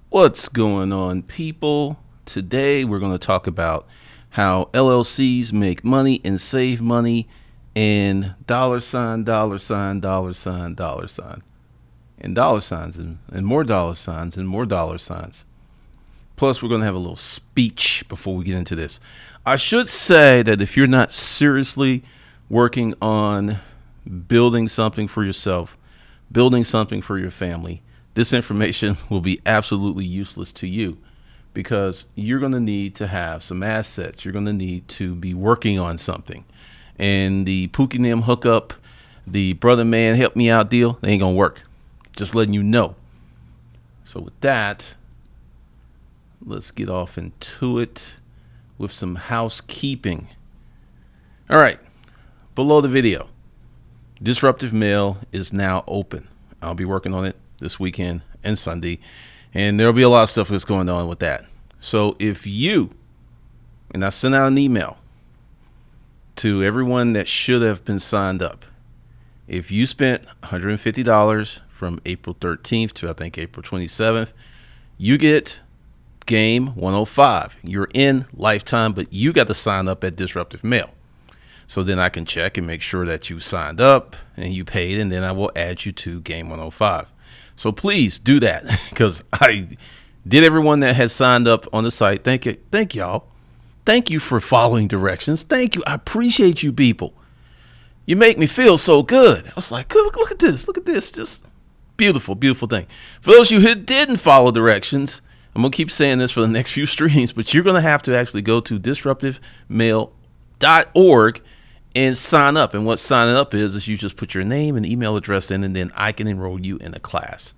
What's going on, people? Today we're going to talk about how LLCs make money and save money in dollar sign, dollar sign, dollar sign, dollar sign, and dollar signs, and more dollar signs, and more dollar signs. Plus, we're going to have a little speech before we get into this. I should say that if you're not seriously working on building something for yourself, building something for your family, this information will be absolutely useless to you because you're going to need to have some assets. You're going to need to be working on something. And the Pookie Nim hookup, the brother man help me out deal, they ain't going to work. Just letting you know. So with that, let's get off into it with some housekeeping. All right, below the video, Disruptive Mail is now open. I'll be working on it this weekend and Sunday, and there'll be a lot of stuff that's going on with that. So if you, and I sent out an email to everyone that should have been signed up, if you spent $150 from April 13th to I think April 27th, you get Game 105. You're in lifetime, but you got to sign up at Disruptive Mail. So then I can check and make sure that you signed up and you paid, and then I will add you to Game 105. So please do that because I did everyone that has signed up on the site. Thank you. Thank y'all. Thank you for following directions. Thank you. I appreciate you people. You make me feel so good. I was like, look at this. Look at this. Just beautiful, beautiful thing. For those of you who didn't follow directions, I'm going to keep saying this for the next few streams, but you're going to have to actually go to disruptivemail.org and sign up. And what signing up is you just put your name and email address in, and then I can enroll you in a class.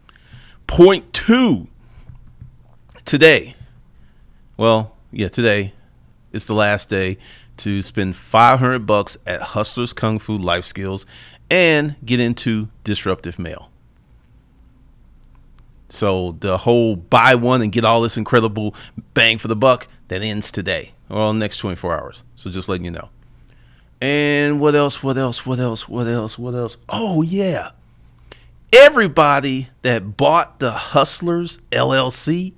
Point two, today is the last day to spend $500 at Hustlers Kung Fu Life Skills and get into Disruptive Mail. So the whole buy one and get all this incredible bang for the buck, that ends today, or next 24 hours. So just letting you know. And what else? Oh, yeah. Everybody that bought the Hustlers LLC,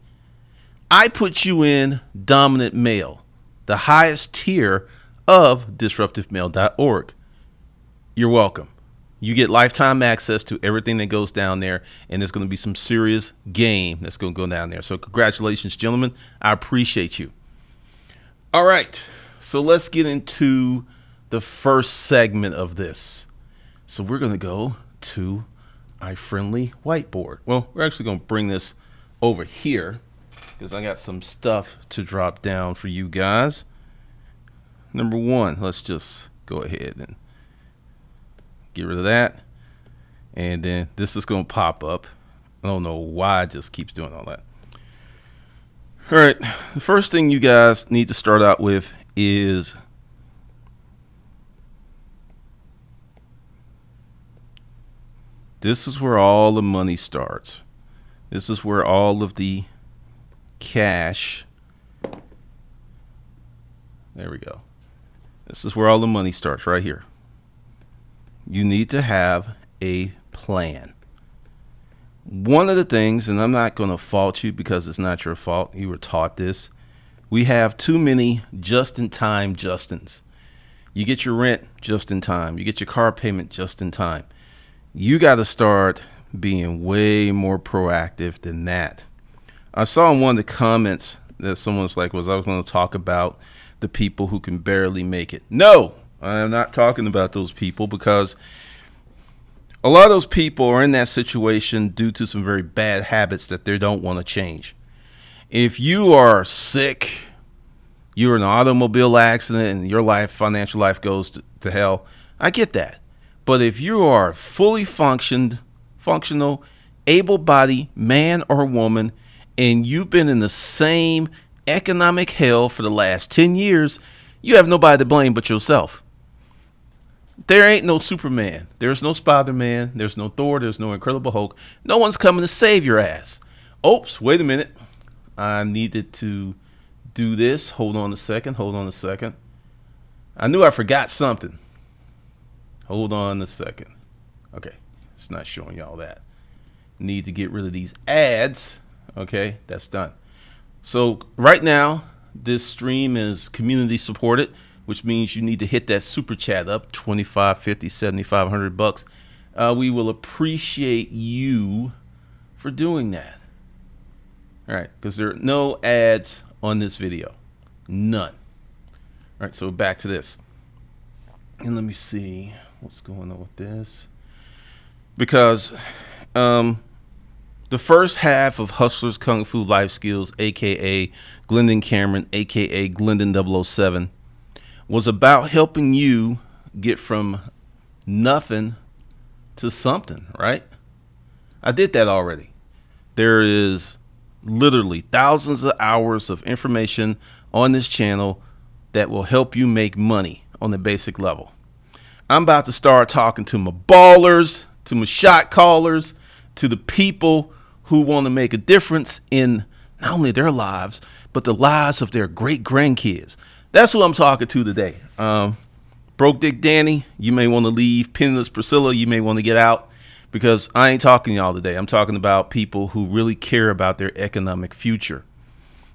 I put you in Dominant Mail, the highest tier of disruptivemail.org. You're welcome. You get lifetime access to everything that goes down there, and there's going to be some serious game that's going to go down there. So congratulations, gentlemen. I appreciate you. All right. So let's get into the first segment of this. So we're going to go to our friendly whiteboard. Well, we're actually going to bring this over here because I got some stuff to drop down for you guys. Number one, let's just go ahead and get rid of that. And then this is going to pop up. I don't know why it just keeps doing all that. All right. The first thing you guys need to start out with is this is where all the money starts. This is where all of the cash. There we go. This is where all the money starts right here. You need to have a plan. One of the things, and I'm not going to fault you because it's not your fault. You were taught this. We have too many just-in-time Justins. You get your rent just in time. You get your car payment just in time. You got to start being way more proactive than that. I saw in one of the comments that someone's like, I was going to talk about the people who can barely make it. No, I'm not talking about those people because a lot of those people are in that situation due to some very bad habits that they don't want to change. If you are sick, you're in an automobile accident and your financial life goes to hell, I get that. But if you are fully functional, able-bodied man or woman, and you've been in the same economic hell for the last 10 years, you have nobody to blame but yourself. There ain't no Superman. There's no Spider-Man. There's no Thor. There's no Incredible Hulk. No one's coming to save your ass. Oops, wait a minute. I needed to do this. Hold on a second. I knew I forgot something. Hold on a second. Okay, it's not showing y'all that. Need to get rid of these ads. Okay, that's done. So right now, this stream is community supported, which means you need to hit that super chat up 25, 50, 75, $100. We will appreciate you for doing that. All right, because there are no ads on this video. None. All right, so back to this. And let me see what's going on with this. Because the first half of Hustlers Kung Fu Life Skills, aka Glendon Cameron, aka Glendon 007, was about helping you get from nothing to something, right? I did that already. There is literally thousands of hours of information on this channel that will help you make money on the basic level. I'm about to start talking to my ballers, to my shot callers, to the people who want to make a difference in not only their lives, but the lives of their great grandkids. That's who I'm talking to today. Broke Dick Danny, you may want to leave. Penniless Priscilla, you may want to get out, because I ain't talking to y'all today. I'm talking about people who really care about their economic future.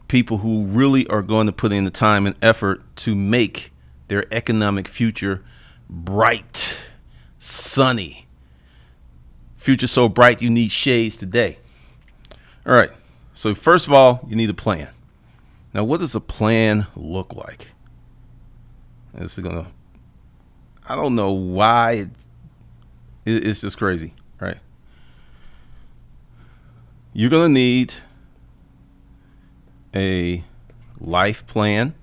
People who really are going to put in the time and effort to make their economic future bright, sunny. Future so bright you need shades today. All right. So first of all, you need a plan. Now, what does a plan look like? I don't know why it's just crazy, right? You're going to need a life plan.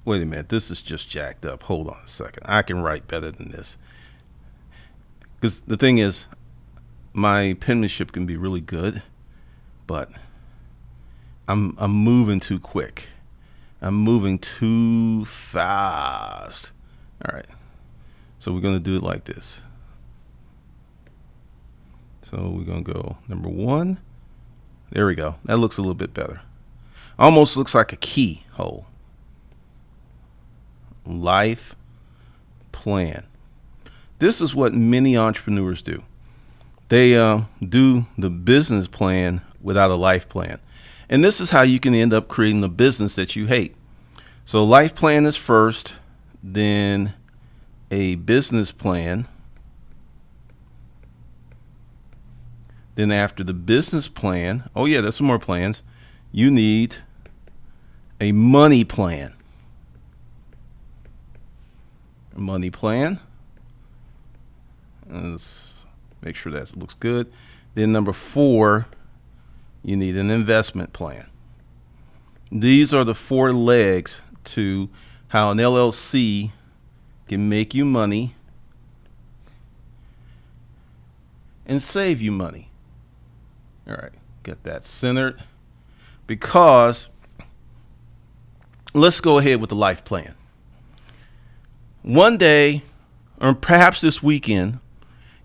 Wait a minute, this is just jacked up. Hold on a second. I can write better than this. Because the thing is, my penmanship can be really good, but I'm moving too quick. I'm moving too fast. All right. So we're going to do it like this. So we're going to go number 1. There we go. That looks a little bit better. Almost looks like a keyhole. Life plan. This is what many entrepreneurs do. They do the business plan without a life plan. And this is how you can end up creating a business that you hate. So life plan is first, then a business plan. Then after the business plan, oh yeah, there's some more plans. You need a money plan. A money plan. Let's make sure that looks good. Then number 4, you need an investment plan. These are the 4 legs to how an LLC can make you money and save you money. All right, get that centered. Because let's go ahead with the life plan. One day, or perhaps this weekend,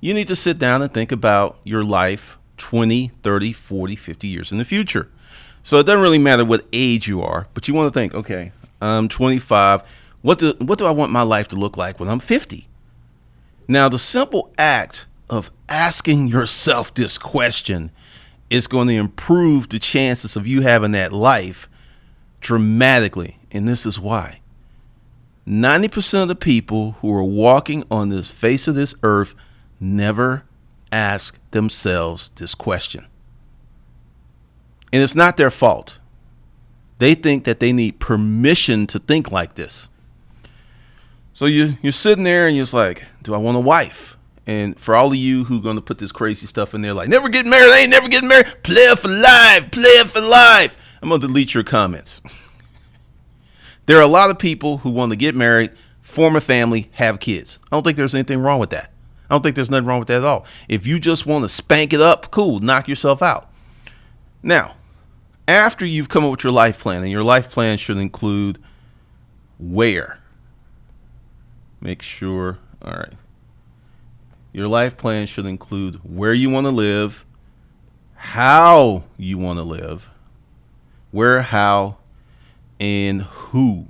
you need to sit down and think about your life 20, 30, 40, 50 years in the future. So it doesn't really matter what age you are, but you want to think, okay, I'm 25. What do I want my life to look like when I'm 50? Now, the simple act of asking yourself this question is going to improve the chances of you having that life dramatically. And this is why. 90% of the people who are walking on this face of this earth never ask themselves this question. And it's not their fault. They think that they need permission to think like this. So you're sitting there and you're just like, do I want a wife? And for all of you who are going to put this crazy stuff in there, like, never getting married, I ain't never getting married, player for life, player for life. I'm going to delete your comments. There are a lot of people who want to get married, form a family, have kids. I don't think there's anything wrong with that. I don't think there's nothing wrong with that at all. If you just want to spank it up, cool, knock yourself out. Now, after you've come up with your life plan, and your life plan should include where. Make sure, all right. Your life plan should include where you want to live, how you want to live, where, how, and who.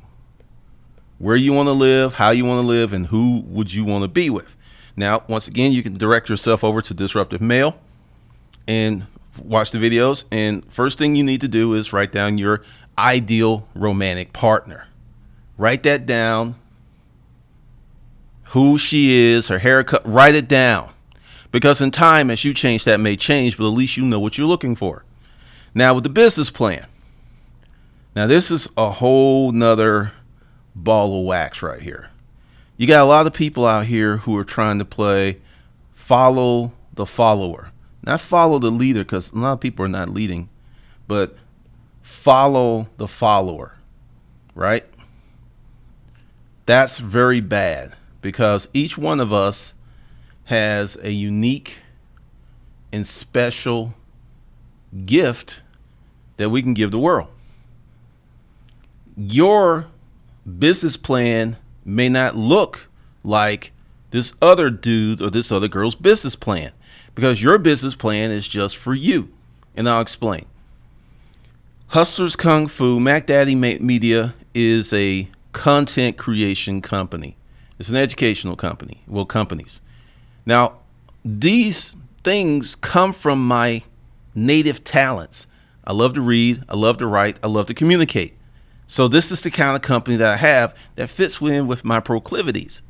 Where you want to live, how you want to live, and who would you want to be with. Now, once again, you can direct yourself over to Disruptive Mail and watch the videos. And first thing you need to do is write down your ideal romantic partner. Write that down. Who she is, her haircut, write it down. Because in time, as you change, that may change, but at least you know what you're looking for. Now with the business plan. Now this is a whole nother ball of wax right here. You got a lot of people out here who are trying to play follow the follower. Not follow the leader, because a lot of people are not leading, but follow the follower, right? That's very bad, because each one of us has a unique and special gift that we can give the world. Your business plan may not look like this other dude or this other girl's business plan, because your business plan is just for you. And I'll explain. Hustlers Kung Fu, Mac Daddy Media is a content creation company. It's an educational company. Well, companies. Now, these things come from my native talents. I love to read. I love to write. I love to communicate. So this is the kind of company that I have that fits in with my proclivities.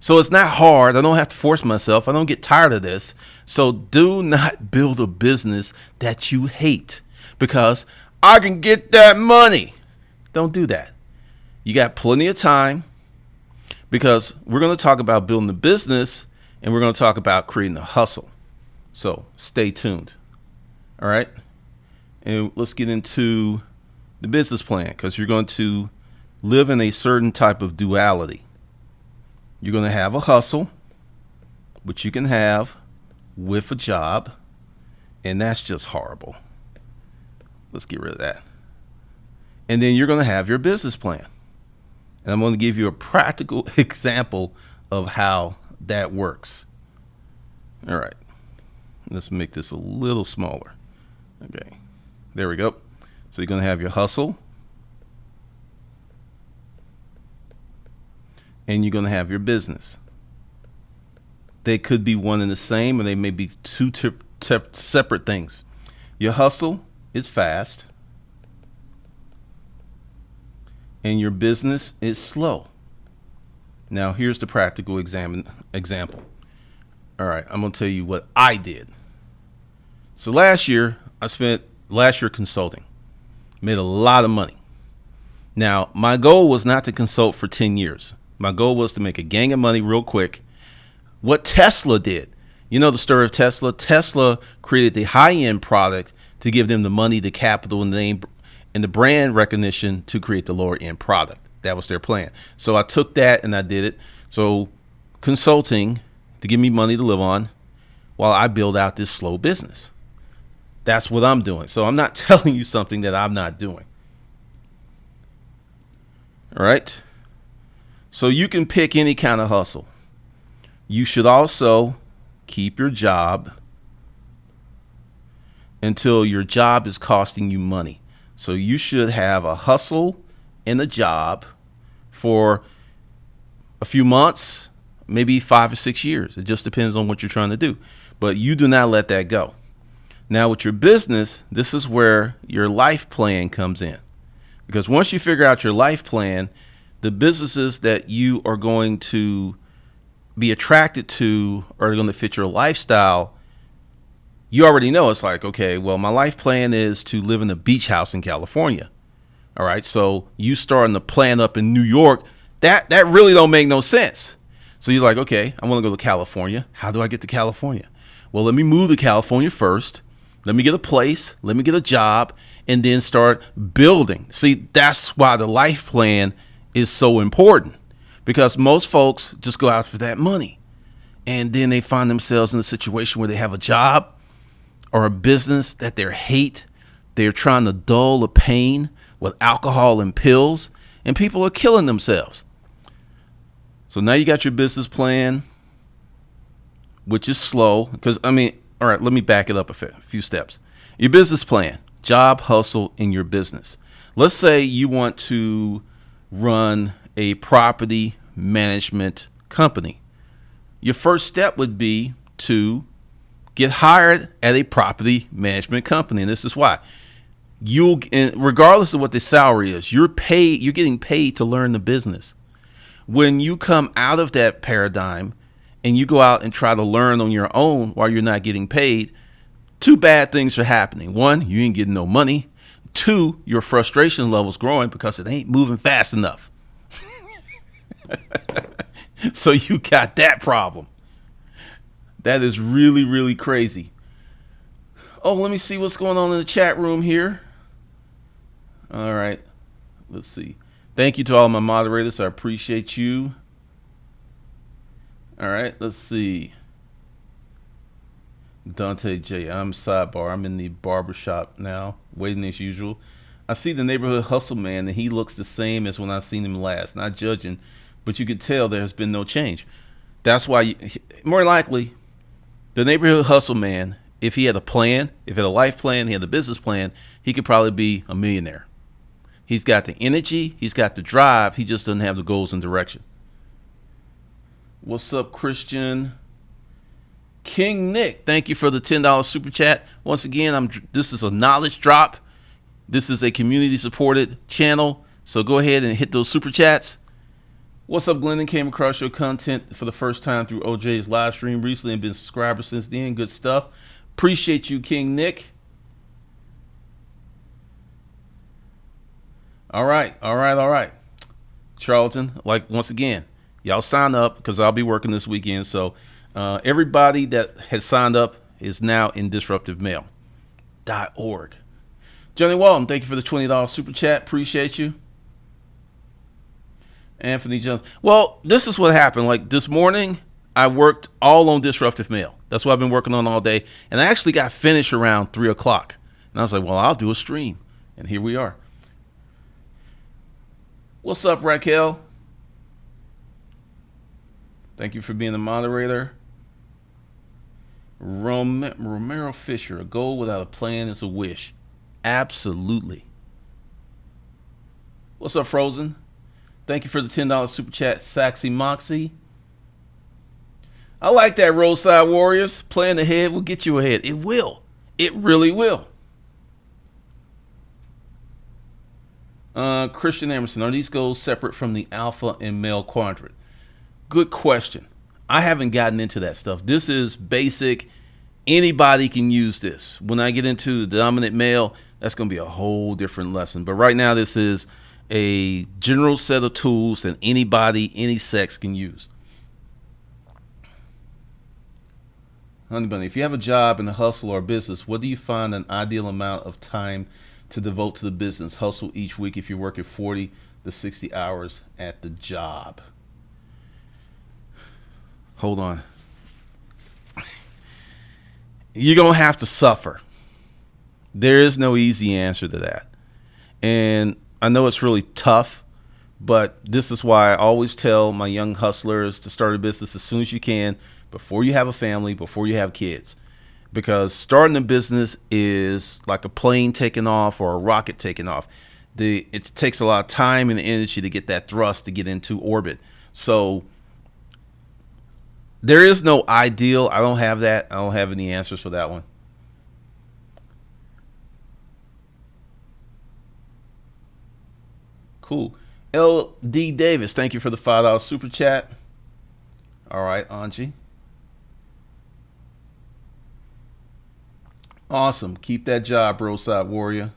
So it's not hard. I don't have to force myself. I don't get tired of this. So do not build a business that you hate because I can get that money. Don't do that. You got plenty of time, because we're going to talk about building a business and we're going to talk about creating a hustle. So stay tuned. All right. And let's get into the business plan, because you're going to live in a certain type of duality. You're going to have a hustle, which you can have with a job, and that's just horrible. Let's get rid of that. And then you're going to have your business plan. And I'm going to give you a practical example of how that works. All right. Let's make this a little smaller. Okay. There we go. So you're going to have your hustle, and you're going to have your business. They could be one and the same, or they may be two separate things. Your hustle is fast, and your business is slow. Now, here's the practical example. All right, I'm going to tell you what I did. So last year consulting. Made a lot of money. Now, my goal was not to consult for 10 years. My goal was to make a gang of money real quick. What Tesla did, you know the story of Tesla? Tesla created the high-end product to give them the money, the capital, and the name, and the brand recognition to create the lower-end product. That was their plan. So I took that and I did it. So consulting to give me money to live on while I build out this slow business. That's what I'm doing. So I'm not telling you something that I'm not doing. All right. So you can pick any kind of hustle. You should also keep your job until your job is costing you money. So you should have a hustle and a job for a few months, maybe 5 or 6 years. It just depends on what you're trying to do. But you do not let that go. Now with your business, this is where your life plan comes in. Because once you figure out your life plan, the businesses that you are going to be attracted to are going to fit your lifestyle. You already know. It's like, okay, well, my life plan is to live in a beach house in California. All right. So you starting to plan up in New York, that really don't make no sense. So you're like, okay, I want to go to California. How do I get to California? Well, let me move to California first. Let me get a place, let me get a job, and then start building. See, that's why the life plan is so important, because most folks just go out for that money. And then they find themselves in a situation where they have a job or a business that they hate. They're trying to dull the pain with alcohol and pills, and people are killing themselves. So now you got your business plan, which is slow, because all right, let me back it up a few steps. Your business plan, job, hustle, in your business. Let's say you want to run a property management company. your first step would be to get hired at a property management company. And this is why. Regardless of what the salary is, you're getting paid to learn the business. When you come out of that paradigm and you go out and try to learn on your own while you're not getting paid, two bad things are happening. One, you ain't getting no money. Two, your frustration level's growing because it ain't moving fast enough. So you got that problem. That is really, really crazy. Oh, let me see what's going on in the chat room here. All right. Let's see. Thank you to all my moderators. I appreciate you. All right. Let's see. Dante J. I'm sidebar. I'm in the barbershop now, waiting as usual. I see the neighborhood hustle man, and he looks the same as when I seen him last. Not judging, but you could tell there has been no change. That's why, more likely, the neighborhood hustle man, if he had a plan, if he had a life plan, he had a business plan, he could probably be a millionaire. He's got the energy. He's got the drive. He just doesn't have the goals and direction. What's up, Christian? King Nick, thank you for the $10 super chat. Once again, this is a knowledge drop. This is a community supported channel. So go ahead and hit those super chats. What's up, Glendon? Came across your content for the first time through OJ's live stream recently and been a subscriber since then. Good stuff. Appreciate you, King Nick. All right. Charlton, like once again, y'all sign up because I'll be working this weekend. So everybody that has signed up is now in disruptivemail.org. Johnny Walton, thank you for the $20 super chat. Appreciate you. Anthony Jones. Well, this is what happened. Like this morning, I worked all on Disruptive Mail. That's what I've been working on all day. And I actually got finished around 3 o'clock. And I was like, well, I'll do a stream. And here we are. What's up, Raquel? Thank you for being the moderator. Romero Fisher, a goal without a plan is a wish. Absolutely. What's up, Frozen? Thank you for the $10 super chat, Saxy Moxie. I like that, Roadside Warriors. Playing ahead will get you ahead. It will. It really will. Christian Emerson, are these goals separate from the alpha and male quadrant? Good question. I haven't gotten into that stuff. This is basic. Anybody can use this. When I get into the dominant male, that's going to be a whole different lesson. But right now, this is a general set of tools that anybody, any sex can use. Honey Bunny, if you have a job in a hustle or business, what do you find an ideal amount of time to devote to the business hustle each week if you're working 40 to 60 hours at the job? Hold on. You're going to have to suffer. There is no easy answer to that. And I know it's really tough, but this is why I always tell my young hustlers to start a business as soon as you can, before you have a family, before you have kids. Because starting a business is like a plane taking off or a rocket taking off. It takes a lot of time and energy to get that thrust to get into orbit. So there is no ideal. I don't have that. I don't have any answers for that one. Cool. L.D. Davis, thank you for the $5 super chat. All right, Angie. Awesome. Keep that job, Roadside Warrior.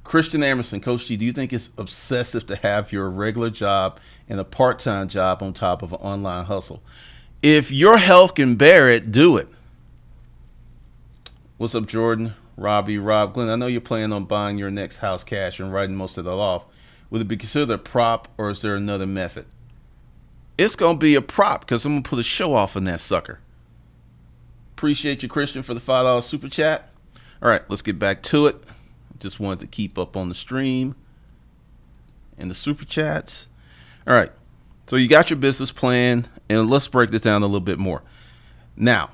Christian Emerson, Coach G, do you think it's obsessive to have your regular job and a part-time job on top of an online hustle? If your health can bear it, do it. What's up, Jordan? Rob Glenn, I know you're planning on buying your next house cash and writing most of that off. Would it be considered a prop, or is there another method? It's going to be a prop because I'm going to put a show off in that sucker. Appreciate you, Christian, for the $5 super chat. All right, let's get back to it. Just wanted to keep up on the stream and the super chats. All right, so you got your business plan, and let's break this down a little bit more. Now,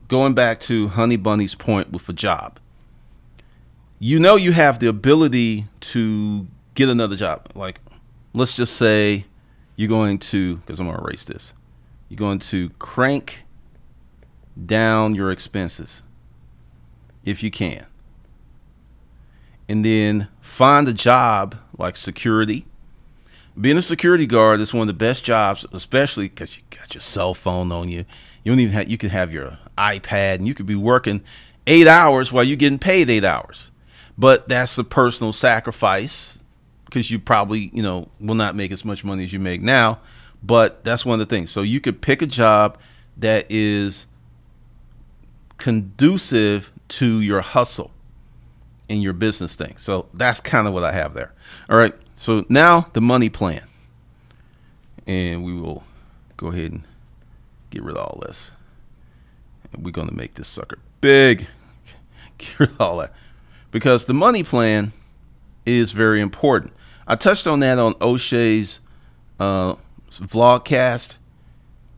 going back to Honey Bunny's point with a job, you know you have the ability to get another job. Like, let's just say you're going to, because I'm going to erase this, you're going to crank down your expenses if you can. And then find a job like security. Being a security guard is one of the best jobs, especially because you got your cell phone on you. You don't even have, you can have your iPad and you could be working 8 hours while you're getting paid 8 hours. But that's a personal sacrifice because you probably, will not make as much money as you make now. But that's one of the things. So you could pick a job that is conducive to your hustle in your business thing. So that's kind of what I have there. All right. So now the money plan. And we will go ahead and get rid of all this. And we're going to make this sucker big. Get rid of all that. Because the money plan is very important. I touched on that on O'Shea's vlogcast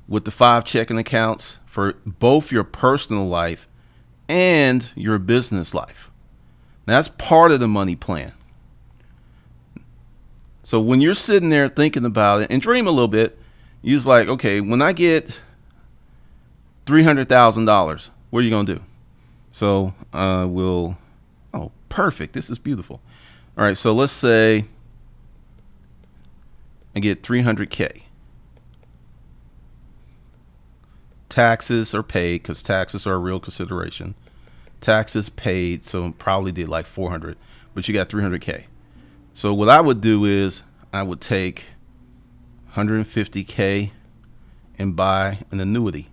with the 5 checking accounts for both your personal life and your business life. Now, that's part of the money plan. So when you're sitting there thinking about it and dream a little bit, you're like, okay, when I get $300,000, what are you going to do? So we'll, oh, perfect. This is beautiful. All right. So let's say I get 300K. Taxes are paid because taxes are a real consideration. Taxes paid, so probably did like 400, but you got 300K. So what I would do is I would take 150K and buy an annuity.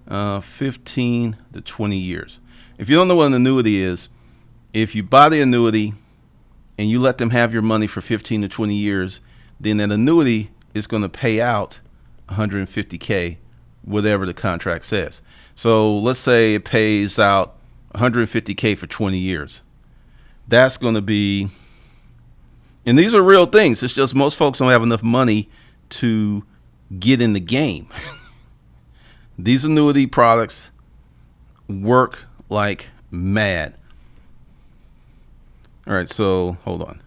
15 to 20 years. If you don't know what an annuity is, if you buy the annuity and you let them have your money for 15 to 20 years, then that annuity is going to pay out 150K, whatever the contract says. So let's say it pays out 150K for 20 years. That's going to be, and these are real things. It's just most folks don't have enough money to get in the game. These annuity products work like mad. All right, so hold on.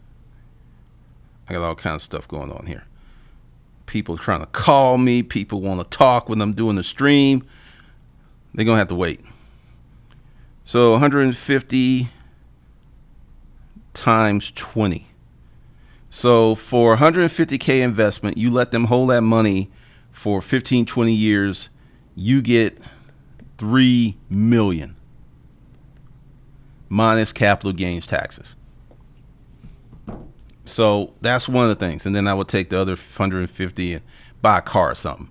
I got all kinds of stuff going on here. People trying to call me. People want to talk when I'm doing the stream. They're going to have to wait. So 150 times 20. So for 150K investment, you let them hold that money for 15, 20 years, you get 3 million minus capital gains taxes. So that's one of the things. And then I would take the other 150 and buy a car or something.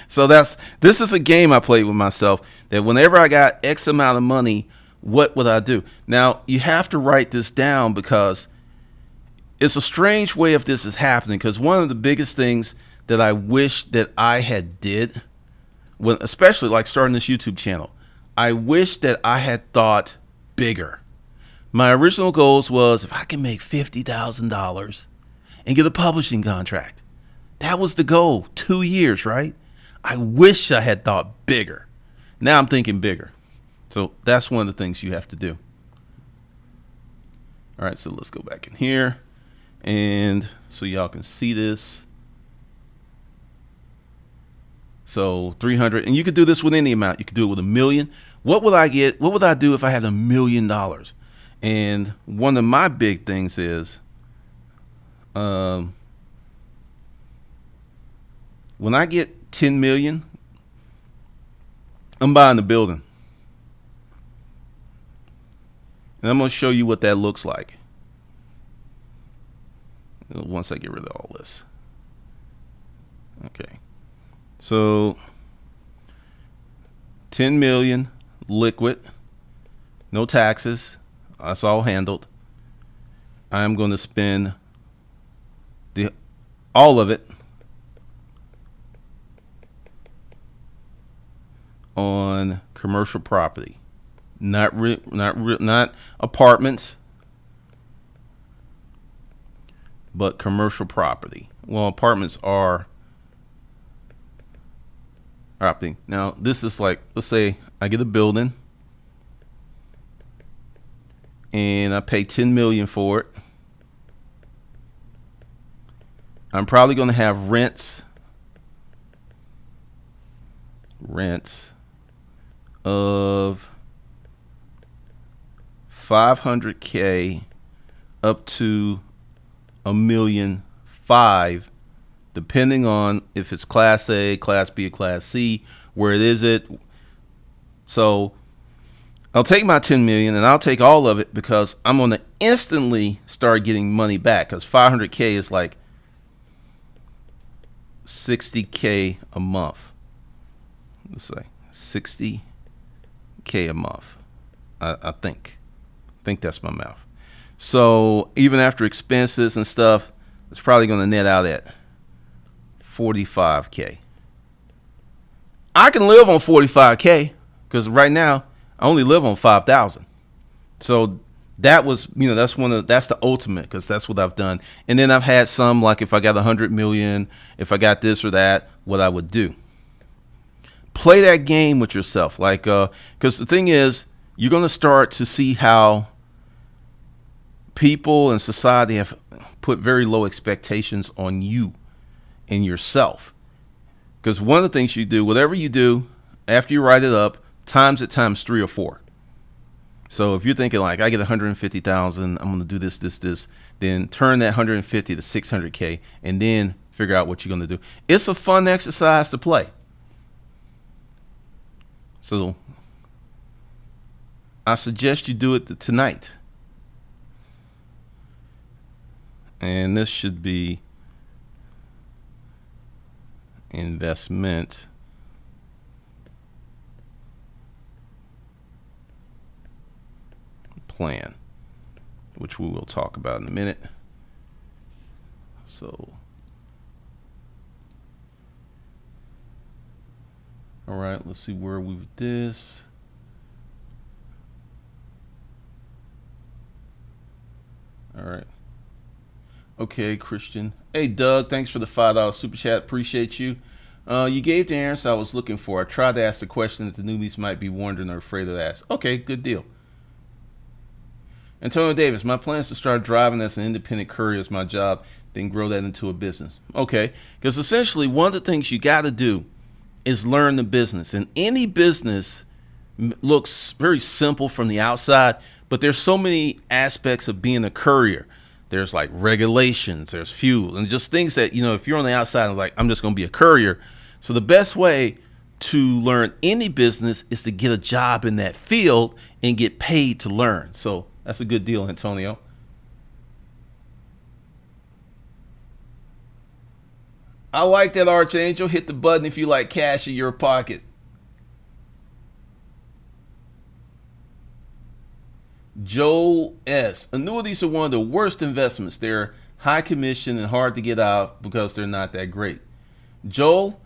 So this is a game I played with myself, that whenever I got X amount of money, what would I do? Now, you have to write this down because it's a strange way of this is happening. Because one of the biggest things that I wish that I had did, when, especially like starting this YouTube channel, I wish that I had thought bigger. My original goals was if I can make $50,000 and get a publishing contract. That was the goal. 2 years, right? I wish I had thought bigger. Now I'm thinking bigger. So that's one of the things you have to do. All right, so let's go back in here. And so y'all can see this. So 300, and you could do this with any amount. You could do it with $1 million. What would I get? What would I do if I had $1 million? And one of my big things is, when I get 10 million, I'm buying the building. And I'm going to show you what that looks like once I get rid of all this. Okay. So 10 million liquid, no taxes. That's all handled. I'm going to spend all of it on commercial property, not apartments, but commercial property. Well, apartments are property. Now, this is like, let's say I get a building and I pay 10 million for it, I'm probably going to have rents of 500K up to $1,000,005, depending on if it's Class A, Class B, or Class C. Where it is it? So I'll take my 10 million and I'll take all of it because I'm going to instantly start getting money back, because 500K is like 60K a month. Let's say 60K a month. I think that's my math. So even after expenses and stuff, it's probably going to net out at 45K. I can live on 45K because right now I only live on 5,000. So that was, that's the ultimate, because that's what I've done. And then I've had some, like if I got 100 million, if I got this or that, what I would do. Play that game with yourself. Like, because the thing is, you're going to start to see how people and society have put very low expectations on you and yourself. Because one of the things you do, whatever you do, after you write it up, times it times 3 or 4. So if you're thinking like, I get 150,000, I'm going to do this, then turn that 150 to 600K and then figure out what you're going to do. It's a fun exercise to play. So I suggest you do it tonight. And this should be investment plan, which we will talk about in a minute. So, all right, let's see where we've this. All right. Okay, Christian. Hey, Doug, thanks for the $5 super chat. Appreciate you. You gave the answer I was looking for. I tried to ask the question that the newbies might be wondering or afraid to ask. Okay, good deal. Antonio Davis, my plan is to start driving as an independent courier as my job, then grow that into a business. Okay, because essentially one of the things you got to do is learn the business. And any business looks very simple from the outside, but there's so many aspects of being a courier. There's like regulations, there's fuel, and just things that, if you're on the outside and like, I'm just going to be a courier. So the best way to learn any business is to get a job in that field and get paid to learn. So that's a good deal, Antonio. I like that, Archangel. Hit the button if you like cash in your pocket. Joel S. Annuities are one of the worst investments. They're high commission and hard to get out because they're not that great. Joel,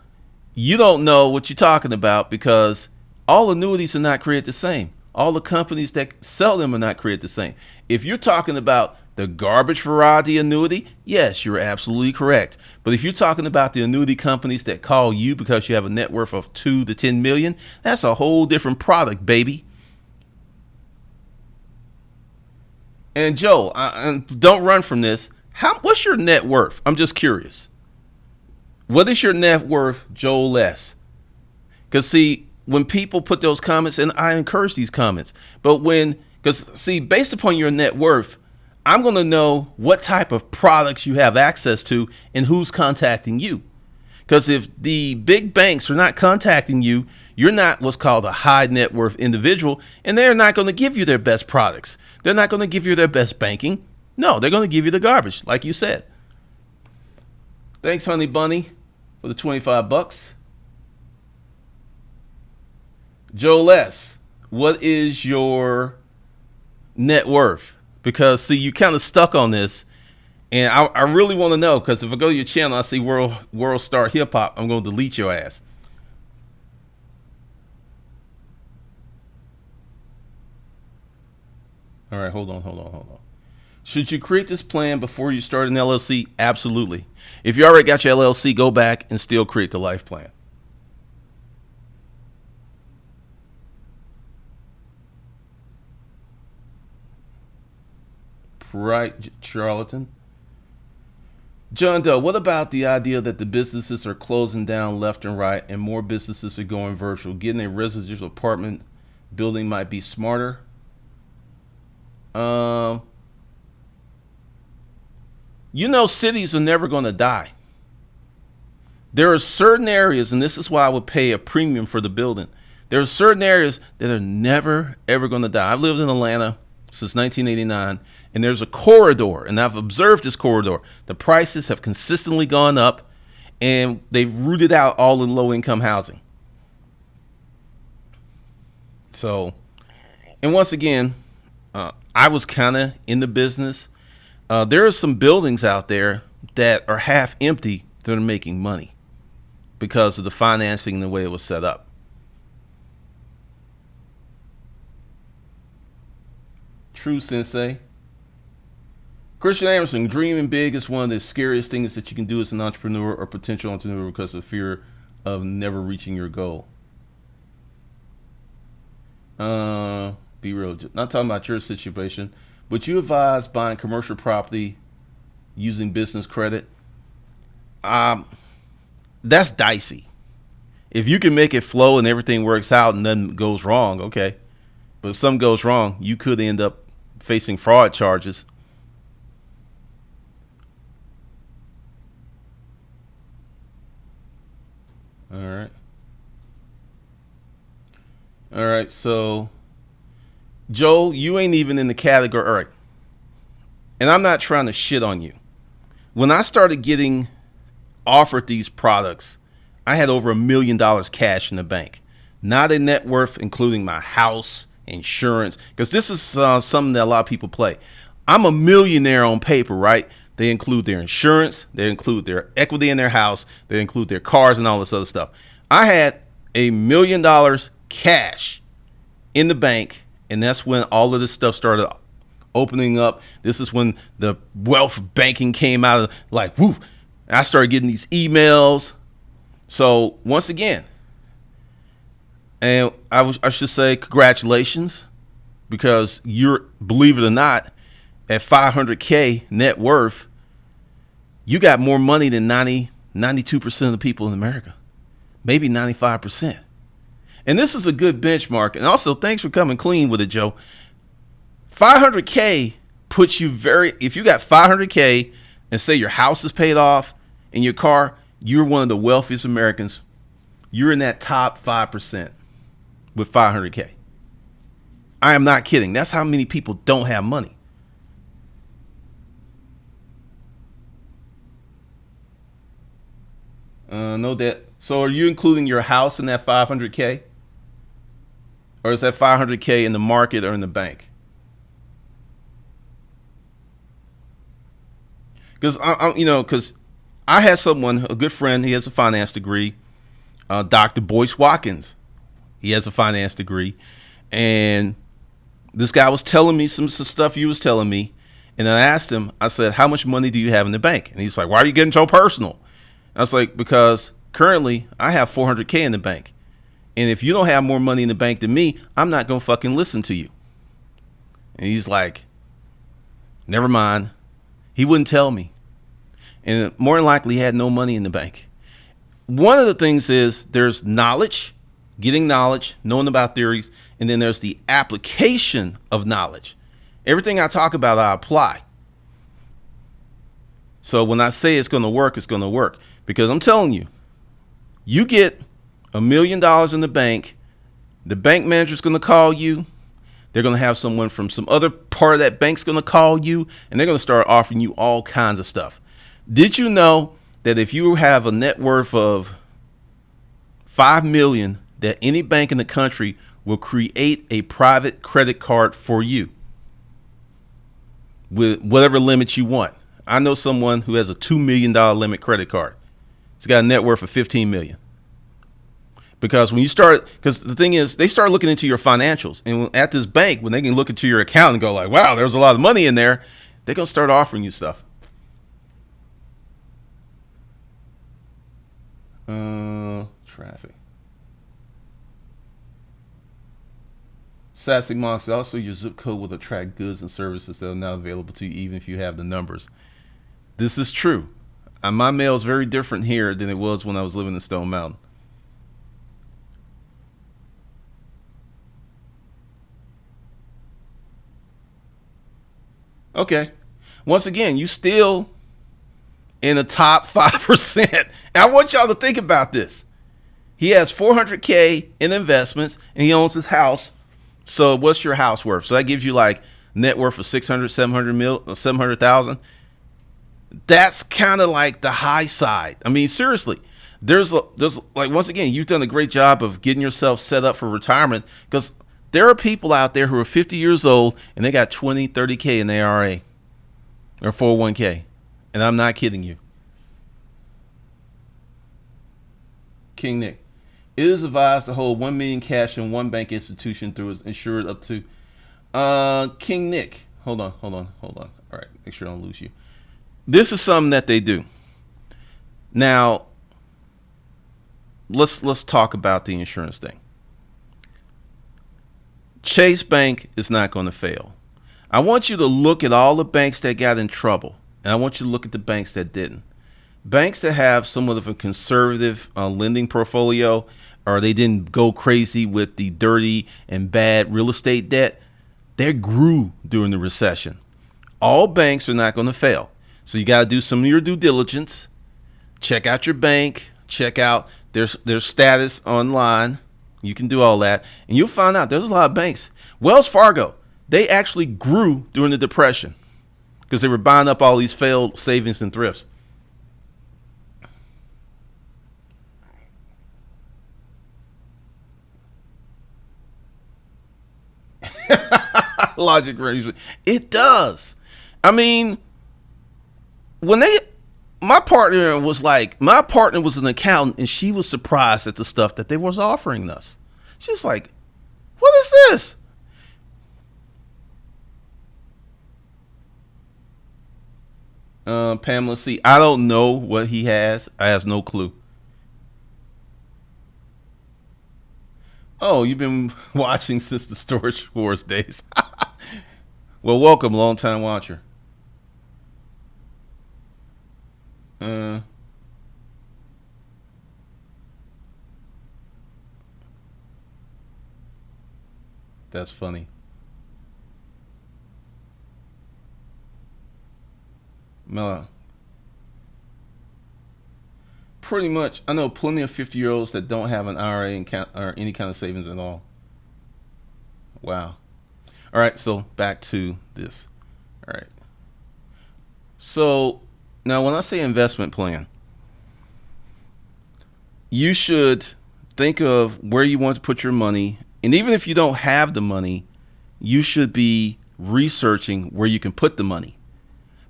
you don't know what you're talking about, because all annuities are not created the same. All the companies that sell them are not created the same. If you're talking about the garbage variety annuity, yes, you're absolutely correct. But if you're talking about the annuity companies that call you because you have a net worth of 2 to 10 million, that's a whole different product, baby. And Joel, don't run from this. What's your net worth? I'm just curious. What is your net worth, Joel S? Because see, when people put those comments, and I encourage these comments, but based upon your net worth, I'm going to know what type of products you have access to and who's contacting you. Because if the big banks are not contacting you, you're not what's called a high net worth individual, and they're not going to give you their best products. They're not going to give you their best banking. No, they're going to give you the garbage, like you said. Thanks, Honey Bunny, for the $25. Joel S., what is your net worth? Because, see, you kind of stuck on this, and I really want to know, because if I go to your channel, I see World Star Hip Hop, I'm going to delete your ass. All right, hold on. Should you create this plan before you start an LLC? Absolutely. If you already got your LLC, go back and still create the life plan. Right, charlatan. John Doe, what about the idea that the businesses are closing down left and right and more businesses are going virtual? Getting a residential apartment building might be smarter. Um, cities are never going to die. There are certain areas, and this is why I would pay a premium for the building. There are certain areas that are never, ever going to die. I've lived in Atlanta since 1989, and there's a corridor, and I've observed this corridor. The prices have consistently gone up, and they've rooted out all the low income housing. So, and once again, I was kind of in the business. There are some buildings out there that are half empty that are making money because of the financing and the way it was set up. True, Sensei. Christian Anderson, dreaming big is one of the scariest things that you can do as an entrepreneur or potential entrepreneur because of fear of never reaching your goal. Be real. Not talking about your situation, but you advise buying commercial property using business credit. Um, that's dicey. If you can make it flow and everything works out and nothing goes wrong, okay. But if something goes wrong, you could end up facing fraud charges. All right. All right. So, Joel, you ain't even in the category. All right. And I'm not trying to shit on you. When I started getting offered these products, I had over $1 million cash in the bank. Not a net worth, including my house, insurance, because this is something that a lot of people play. I'm a millionaire on paper, right? They include their insurance, they include their equity in their house, they include their cars and all this other stuff. I had $1 million cash in the bank, and that's when all of this stuff started opening up. This is when the wealth banking came out of like, whoo, I started getting these emails. So once again, and I should say congratulations, because you're, believe it or not, at 500K net worth, you got more money than 92% of the people in America, maybe 95%. And this is a good benchmark. And also, thanks for coming clean with it, Joe. 500K puts you if you got 500K and say your house is paid off and your car, you're one of the wealthiest Americans. You're in that top 5% with 500K. I am not kidding. That's how many people don't have money. No debt. So are you including your house in that 500K? Or is that 500K in the market or in the bank? Because because I had someone, a good friend, he has a finance degree, Dr. Boyce Watkins. He has a finance degree, and this guy was telling me some stuff you was telling me, and I asked him, I said, how much money do you have in the bank? And he's like, why are you getting so personal? I was like, because currently I have 400K in the bank, and if you don't have more money in the bank than me, I'm not gonna fucking listen to you. And he's like, never mind. He wouldn't tell me, and more than likely he had no money in the bank. One of the things is there's knowledge, getting knowledge, knowing about theories, and then there's the application of knowledge. Everything I talk about, I apply. So when I say it's going to work, it's going to work. Because I'm telling you, you get $1 million in the bank manager's going to call you. They're going to have someone from some other part of that bank's going to call you, and they're going to start offering you all kinds of stuff. Did you know that if you have a net worth of 5 million, that any bank in the country will create a private credit card for you with whatever limit you want? I know someone who has a $2 million limit credit card. He's got a net worth of 15 million. Because when you start, because the thing is, they start looking into your financials, and at this bank, when they can look into your account and go like, wow, there's a lot of money in there, they're going to start offering you stuff. Traffic. Sassy Mox, also your zip code will attract goods and services that are not available to you even if you have the numbers. This is true. My mail is very different here than it was when I was living in Stone Mountain. Okay. Once again, you still in the top 5%. I want y'all to think about this. He has 400K in investments and he owns his house. So what's your house worth? So that gives you like net worth of 600, 700,000. That's kind of like the high side. I mean, seriously, there's like, once again, you've done a great job of getting yourself set up for retirement, because there are people out there who are 50 years old and they got 20, 30K in their ARA or 401K. And I'm not kidding you. King Nick. It is advised to hold 1 million cash in one bank institution through its insured up to King Nick. Hold on. All right, make sure I don't lose you. This is something that they do. Now, let's talk about the insurance thing. Chase Bank is not going to fail. I want you to look at all the banks that got in trouble, and I want you to look at the banks that didn't. Banks that have somewhat of a conservative lending portfolio, or they didn't go crazy with the dirty and bad real estate debt, they grew during the recession. All banks are not going to fail. So you got to do some of your due diligence. Check out your bank. Check out their status online. You can do all that, and you'll find out there's a lot of banks. Wells Fargo, they actually grew during the Depression because they were buying up all these failed savings and thrifts. Logic range. It does. I mean, when my partner was an accountant, and she was surprised at the stuff that they was offering us. She's like, what is this? Pamela C. I don't know what he has. I have no clue. Oh, you've been watching since the Storage Wars days. Well, welcome, long time watcher. Uh, that's funny. Mela, pretty much, I know plenty of 50-year-olds that don't have an IRA or any kind of savings at all. Wow. All right, so back to this. All right. So now, when I say investment plan, you should think of where you want to put your money. And even if you don't have the money, you should be researching where you can put the money,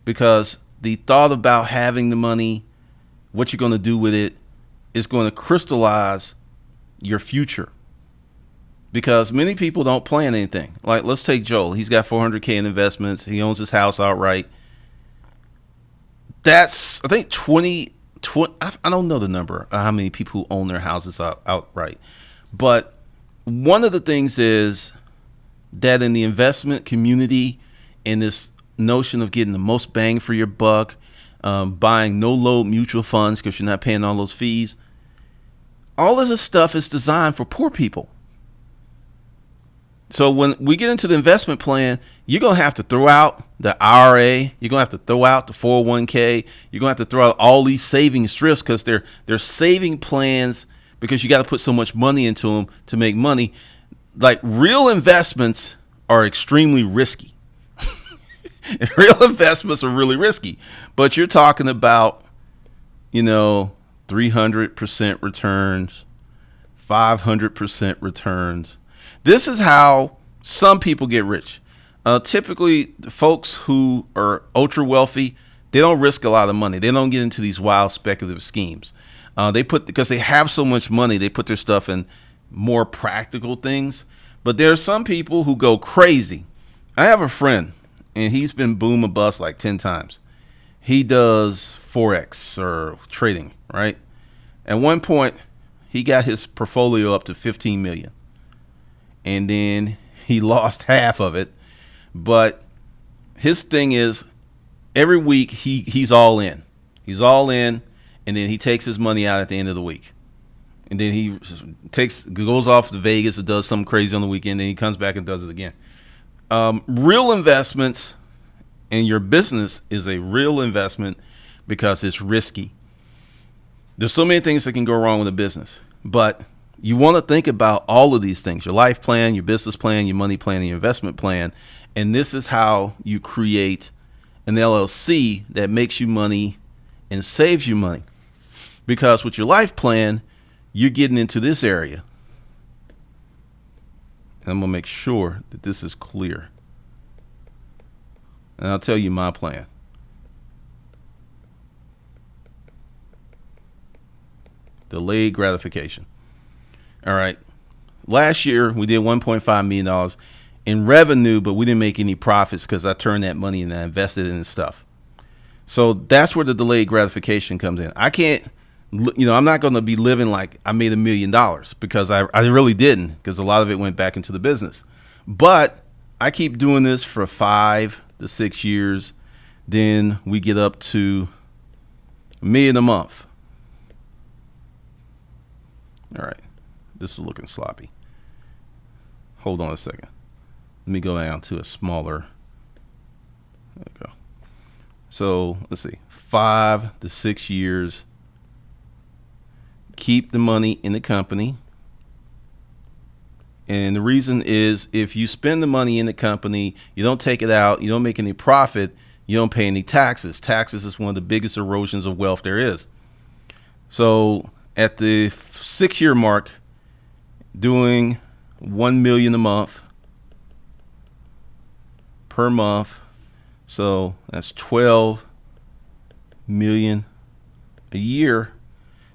because the thought about having the money, what you're going to do with it, is going to crystallize your future. Because many people don't plan anything. Like, let's take Joel. He's got 400K in investments. He owns his house outright. That's, I think, 20, I don't know the number, how many people who own their houses outright. But one of the things is that in the investment community, in this notion of getting the most bang for your buck, buying no load mutual funds because you're not paying all those fees, all of this stuff is designed for poor people. So when we get into the investment plan, you're going to have to throw out the IRA. You're going to have to throw out the 401k. You're going to have to throw out all these savings thrifts, because they're saving plans, because you got to put so much money into them to make money. Like, real investments are extremely risky. Real investments are really risky. But you're talking about, 300% returns, 500% returns. This is how some people get rich. Typically, folks who are ultra wealthy, they don't risk a lot of money. They don't get into these wild speculative schemes. Because they have so much money, they put their stuff in more practical things. But there are some people who go crazy. I have a friend, and he's been boom or bust like 10 times. He does Forex or trading, right? At one point, he got his portfolio up to 15 million. And then he lost half of it. But his thing is, every week he's all in. He's all in, and then he takes his money out at the end of the week. And then he goes off to Vegas and does something crazy on the weekend, and he comes back and does it again. Real investments in your business is a real investment because it's risky. There's so many things that can go wrong with a business, but you want to think about all of these things: your life plan, your business plan, your money plan, and your investment plan. And this is how you create an LLC that makes you money and saves you money. Because with your life plan, you're getting into this area. And I'm going to make sure that this is clear. And I'll tell you my plan. Delayed gratification. All right. Last year, we did $1.5 million in revenue, but we didn't make any profits because I turned that money and I invested in stuff. So that's where the delayed gratification comes in. I can't, I'm not going to be living like I made $1 million because I really didn't, because a lot of it went back into the business. But I keep doing this for 5 to 6 years. Then we get up to $1 million a month. All right. This is looking sloppy. Hold on a second. Let me go down to a smaller. There we go. So let's see, 5 to 6 years. Keep the money in the company. And the reason is, if you spend the money in the company, you don't take it out, you don't make any profit, you don't pay any taxes. Taxes is one of the biggest erosions of wealth there is. So at the 6-year mark, doing $1 million a month per month. So that's 12 million a year.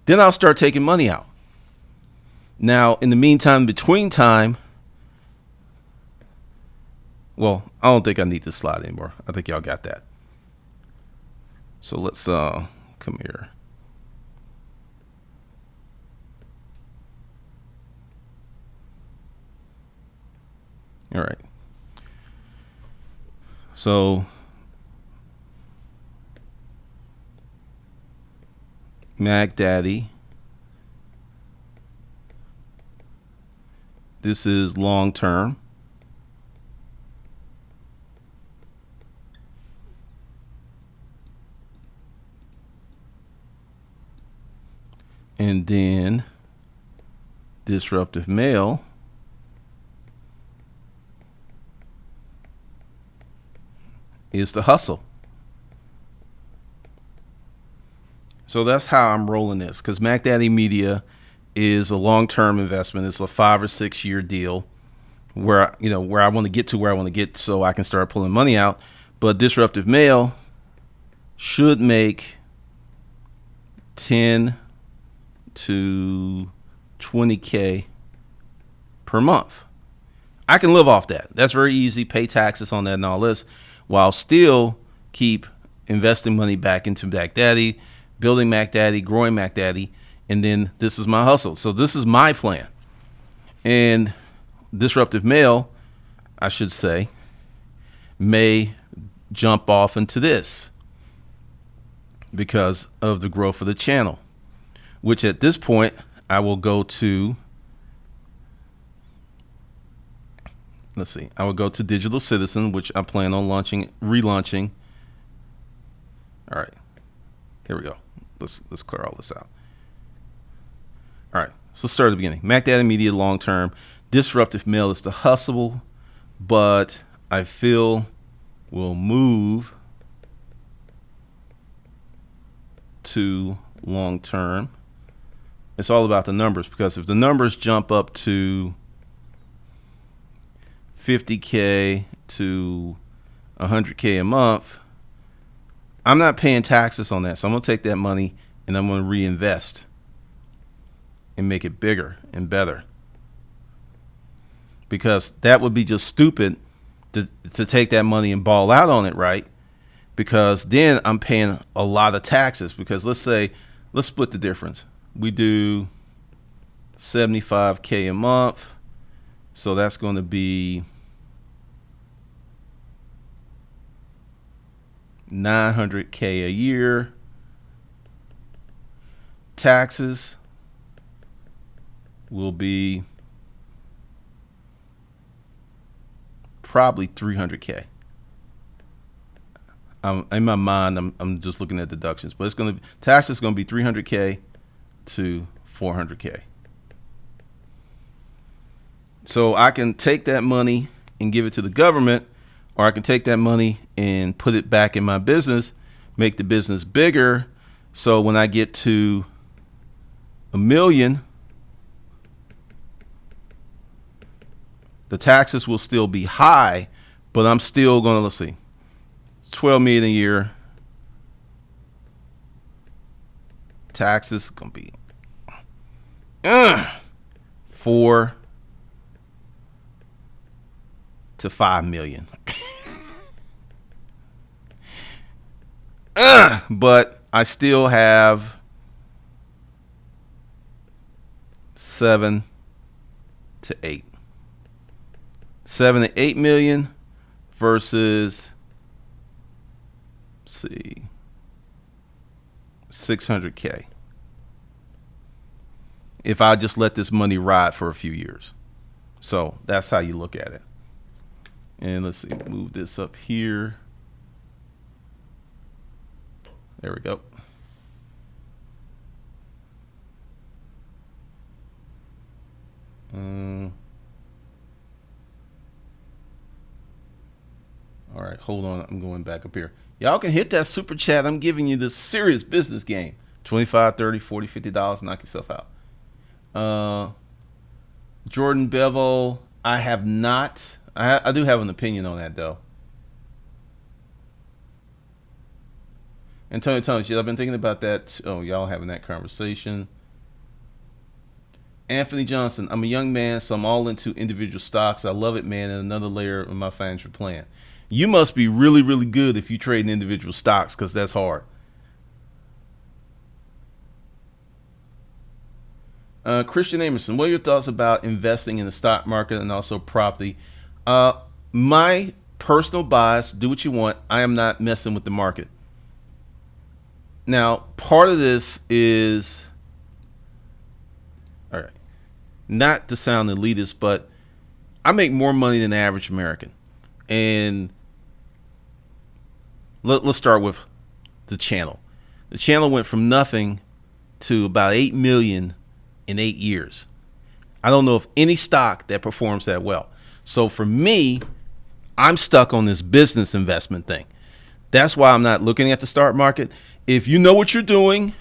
Then I'll start taking money out. Now, in the meantime, between time, well, I don't think I need this slide anymore. I think y'all got that. So let's come here. All right. So Mac Daddy. This is long term. And then disruptive mail is the hustle. So that's how I'm rolling this, because Mac Daddy Media is a long-term investment. It's a 5 or 6 year deal where I want to get to where I want to get so I can start pulling money out. But disruptive mail should make 10 to 20K per month. I can live off that. That's very easy. Pay taxes on that and all this, while still keep investing money back into Mac Daddy, building Mac Daddy, growing Mac Daddy, and then this is my hustle. So this is my plan. And disruptive mail, I should say, may jump off into this because of the growth of the channel, which at this point I will go to, let's see, I will go to Digital Citizen, which I plan on relaunching. All right, here we go. Let's clear all this out. All right, so start at the beginning. Mac Daddy Media long term. Disruptive mail is the hustle, but I feel will move to long term. It's all about the numbers, because if the numbers jump up to 50K to 100K a month, I'm not paying taxes on that. So I'm going to take that money and I'm going to reinvest and make it bigger and better. Because that would be just stupid to take that money and ball out on it, right? Because then I'm paying a lot of taxes. Because let's split the difference. We do 75K a month. So that's going to be $900K a year. taxes will be probably $300K. In my mind, I'm just looking at deductions, but taxes going to be $300K to $400K. So I can take that money and give it to the government, or I can take that money and put it back in my business, make the business bigger. So when I get to $1 million, the taxes will still be high, but I'm still going to, let's see, $12 million a year. Taxes going to be 4 to $5 million. But I still have 7 to 8. 7 to 8 million versus, let's see, 600K. If I just let this money ride for a few years. So that's how you look at it. And let's see, move this up here. There we go. All right, hold on. I'm going back up here. Y'all can hit that super chat. I'm giving you this serious business game. $25, $30, $40, $50. Knock yourself out. Jordan Bevel, I have not. I do have an opinion on that, though. Antonio Thomas, I've been thinking about that. Oh, y'all having that conversation. Anthony Johnson, I'm a young man, so I'm all into individual stocks. I love it, man, and another layer of my financial plan. You must be really, really good if you trade in individual stocks, because that's hard. Christian Amerson, what are your thoughts about investing in the stock market and also property? My personal bias, do what you want. I am not messing with the market. Now, part of this is, all right, not to sound elitist, but I make more money than the average American. And let's start with the channel. The channel went from nothing to about 8 million in 8 years. I don't know of any stock that performs that well. So for me, I'm stuck on this business investment thing. That's why I'm not looking at the stock market. If you know what you're doing,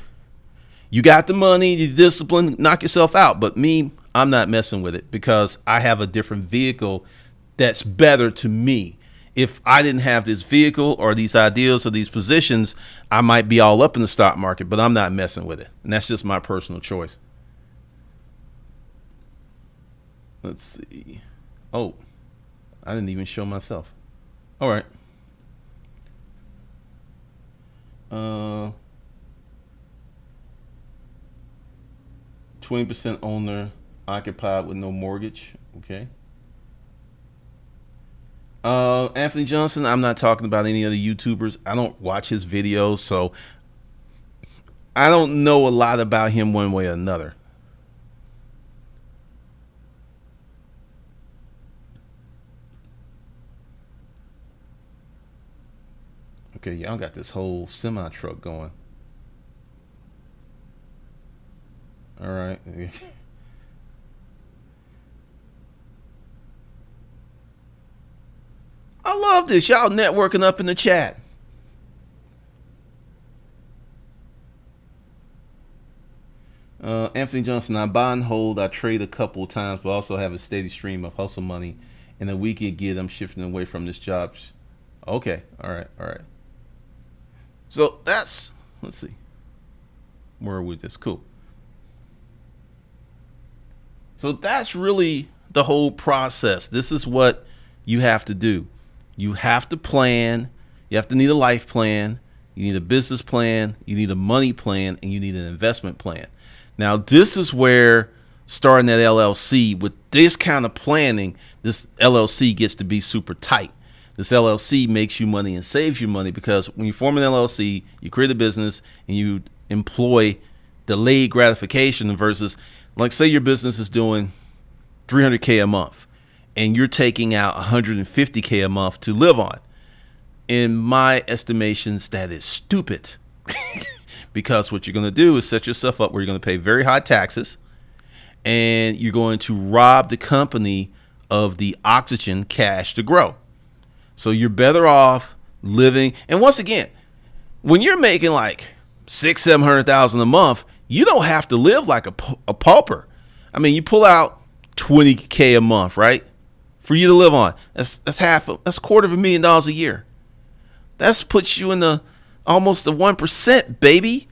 you got the money, you discipline, knock yourself out. But me, I'm not messing with it because I have a different vehicle that's better to me. If I didn't have this vehicle or these ideas or these positions, I might be all up in the stock market, but I'm not messing with it. And that's just my personal choice. Let's see. Oh, I didn't even show myself. All right. 20% owner occupied with no mortgage. Okay. Anthony Johnson, I'm not talking about any other YouTubers. I don't watch his videos, so I don't know a lot about him one way or another. Okay, y'all got this whole semi truck going. All right. I love this. Y'all networking up in the chat. Anthony Johnson, I buy and hold. I trade a couple of times, but also have a steady stream of hustle money. And the week it get, I'm shifting away from this job. Okay. All right. So that's, let's see. Where are we? This cool. So that's really the whole process. This is what you have to do. You have to plan. You have to need a life plan. You need a business plan. You need a money plan, and you need an investment plan. Now, this is where starting that LLC with this kind of planning, this LLC gets to be super tight. This LLC makes you money and saves you money because when you form an LLC, you create a business and you employ delayed gratification versus, like, say your business is doing 300K a month and you're taking out 150K a month to live on. In my estimations, that is stupid. Because what you're going to do is set yourself up where you're going to pay very high taxes, and you're going to rob the company of the oxygen cash to grow. So you're better off living. And once again, when you're making like 600,000-700,000 a month, you don't have to live like a pauper. I mean, you pull out 20K a month, right, for you to live on. That's $250,000 a year. That's puts you in the almost the 1%, baby.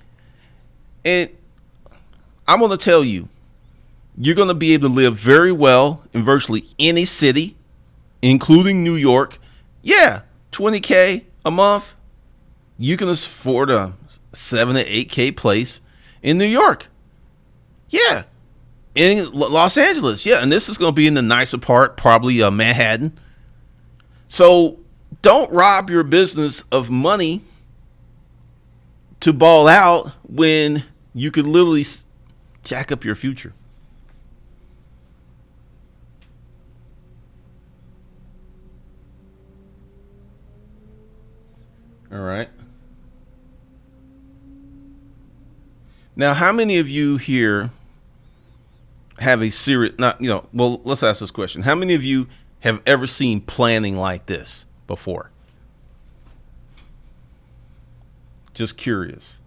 And I'm going to tell you, you're going to be able to live very well in virtually any city, including New York. Yeah, 20K a month. You can afford a 7 to 8K place in New York. Yeah. In Los Angeles. Yeah. And this is going to be in the nicer part, probably Manhattan. So don't rob your business of money to ball out when you could literally jack up your future. All right. Now, how many of you here have a serious, well, let's ask this question. How many of you have ever seen planning like this before? Just curious.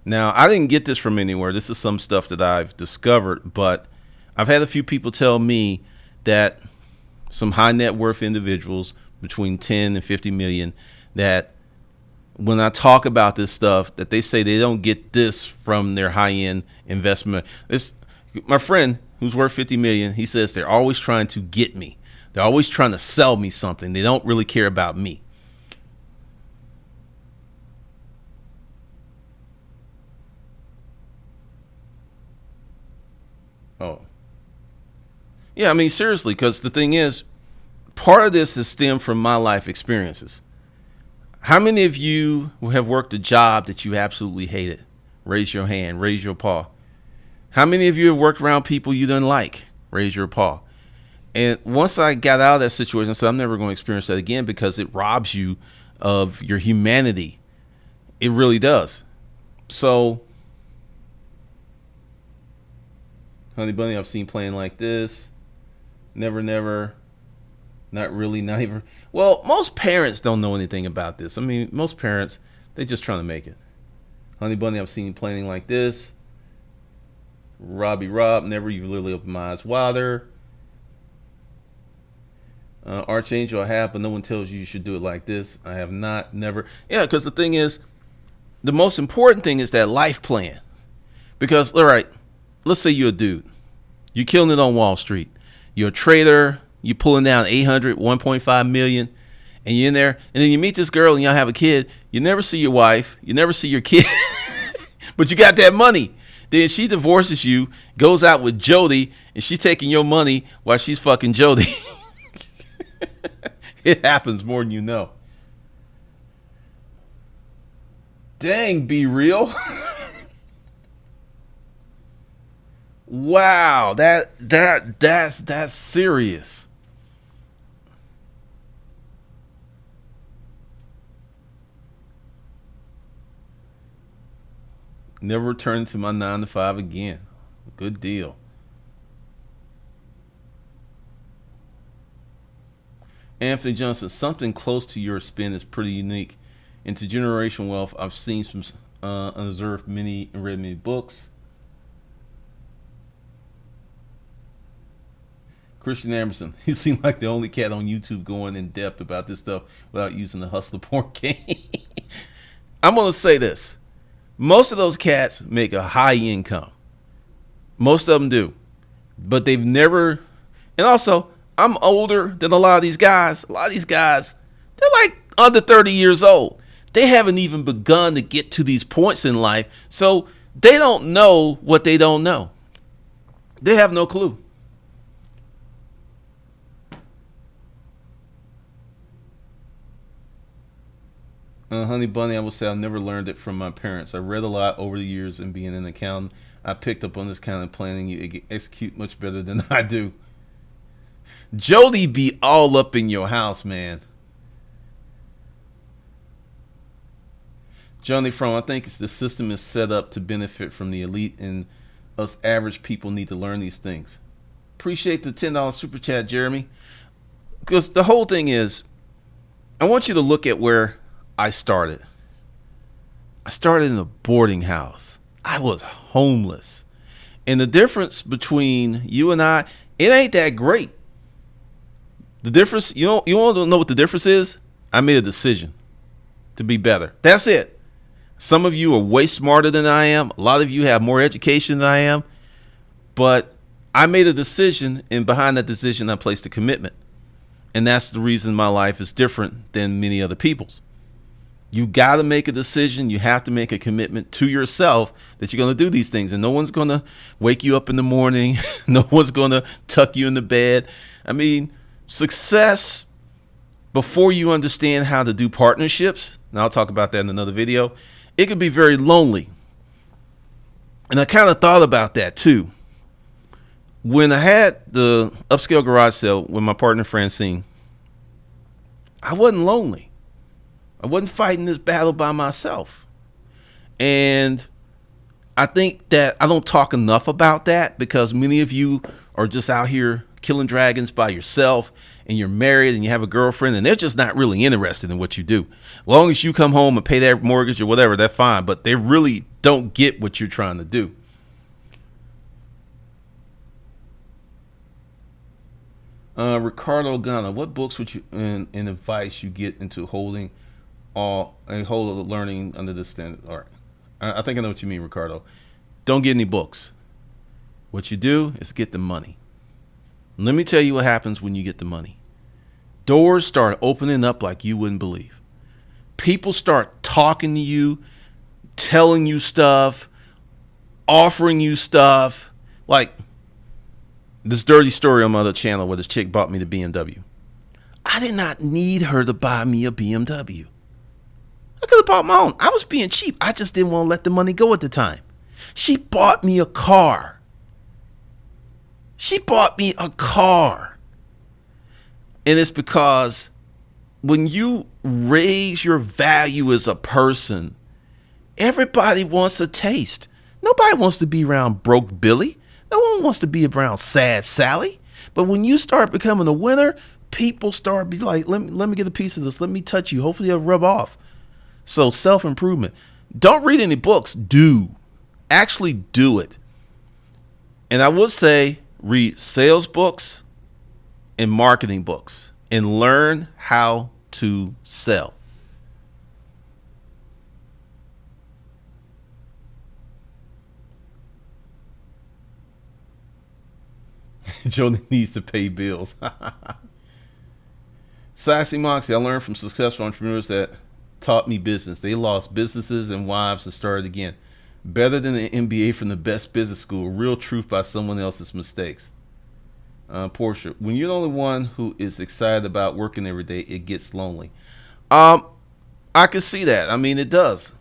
Now, I didn't get this from anywhere. This is some stuff that I've discovered, but I've had a few people tell me that some high net worth individuals between 10 and 50 million, that when I talk about this stuff, that they say they don't get this from their high end investment. My friend who's worth 50 million, he says they're always trying to get me. They're always trying to sell me something. They don't really care about me. Oh. Yeah, I mean, seriously, because the thing is, part of this is stemmed from my life experiences. How many of you have worked a job that you absolutely hated? Raise your hand, raise your paw. How many of you have worked around people you didn't like? Raise your paw. And once I got out of that situation, I said, I'm never going to experience that again, because it robs you of your humanity. It really does. So, Honey Bunny, I've seen playing like this. Never, never. Not really, not even. Well, most parents don't know anything about this. I mean, most parents, they're just trying to make it. Honey Bunny, I've seen planning like this. Robbie Rob, never. You literally open my eyes wider. Archangel, I have, but no one tells you you should do it like this. I have not, never. Yeah, because the thing is, the most important thing is that life plan. Because, all right, let's say you're a dude. You're killing it on Wall Street. You're a trader. You're pulling down 800, 1.5 million, and you're in there. And then you meet this girl and y'all have a kid. You never see your wife. You never see your kid. But you got that money. Then she divorces you, goes out with Jody, and she's taking your money while she's fucking Jody. It happens more than you know. Dang, be real. Wow, that's serious. Never return to my 9 to 5 again. Good deal. Anthony Johnson, something close to your spin is pretty unique. Into generational wealth, I've seen some unobserved many and read many books. Christian Emerson, he seemed like the only cat on YouTube going in depth about this stuff without using the hustler porn game. I'm going to say this. Most of those cats make a high income. Most of them do. But they've never, and also, I'm older than a lot of these guys. A lot of these guys, they're like under 30 years old. They haven't even begun to get to these points in life. So they don't know what they don't know. They have no clue. Honey Bunny, I would say I never learned it from my parents. I read a lot over the years, and being an accountant, I picked up on this kind of planning. You execute much better than I do. Jody be all up in your house, man. Johnny from, I think the system is set up to benefit from the elite, and us average people need to learn these things. Appreciate the $10 super chat, Jeremy. Because the whole thing is, I want you to look at where I started. I started in a boarding house. I was homeless. And the difference between you and I, it ain't that great. The difference, you want to know what the difference is? I made a decision to be better. That's it. Some of you are way smarter than I am. A lot of you have more education than I am. But I made a decision, and behind that decision, I placed a commitment. And that's the reason my life is different than many other people's. You got to make a decision. You have to make a commitment to yourself that you're going to do these things. And no one's going to wake you up in the morning. No one's going to tuck you in the bed. I mean, success, before you understand how to do partnerships, and I'll talk about that in another video, it could be very lonely. And I kind of thought about that too. When I had the upscale garage sale with my partner Francine, I wasn't lonely. I wasn't fighting this battle by myself. And I think that I don't talk enough about that because many of you are just out here killing dragons by yourself, and you're married and you have a girlfriend and they're just not really interested in what you do. As long as you come home and pay their mortgage or whatever, they're fine, but they really don't get what you're trying to do. Ricardo Ghana, what books would you and advice you get into holding all a whole of learning under the standard? All right, I think I know what you mean, Ricardo. Don't get any books. What you do is get the money. Let me tell you what happens when you get the money. Doors start opening up like you wouldn't believe. People start talking to you, telling you stuff, offering you stuff. Like this dirty story on my other channel where this chick bought me the BMW. I did not need her to buy me a BMW. I could have bought my own. I was being cheap. I just didn't want to let the money go at the time. She bought me a car. She bought me a car. And it's because when you raise your value as a person, everybody wants a taste. Nobody wants to be around broke Billy. No one wants to be around sad Sally. But when you start becoming a winner, people start be like, let me get a piece of this. Let me touch you. Hopefully it'll rub off. So self-improvement. Don't read any books. Do. Actually do it. And I would say read sales books and marketing books and learn how to sell. Jody needs to pay bills. Sassy Moxie, I learned from successful entrepreneurs that taught me business. They lost businesses and wives and started again. Better than an MBA from the best business school. Real truth by someone else's mistakes. Portia, when you're the only one who is excited about working every day, it gets lonely. I can see that. I mean, it does.